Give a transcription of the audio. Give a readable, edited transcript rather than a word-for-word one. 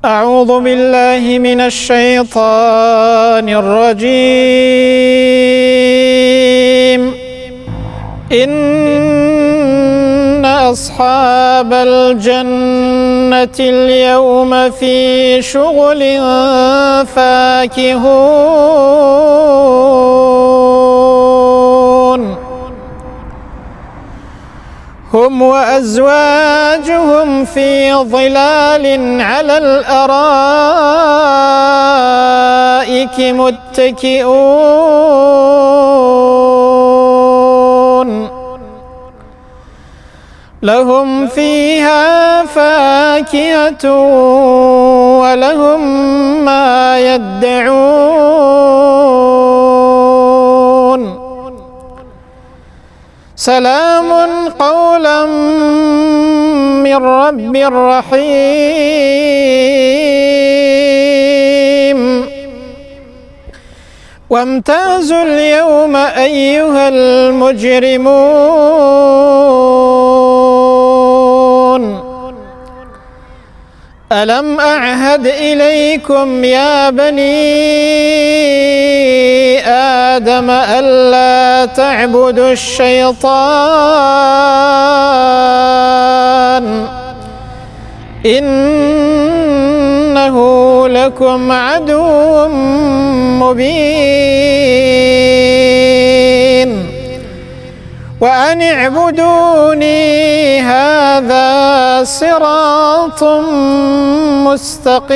أعوذ بالله من الشيطان الرجيم. إن أصحاب الجنة اليوم في شغل فاكهون هم وأزواجهم في ظلال على الأرائك متكئون لهم فيها فاكهة ولهم ما يدعون سلام قولا من رب رحيم وامتازوا اليوم أيها المجرمون ألم أعهد إليكم يا بني آدم ألا تعبدوا الشيطان إنه لكم عدو مبين وأن اعبدوني هذا صراط مستقيم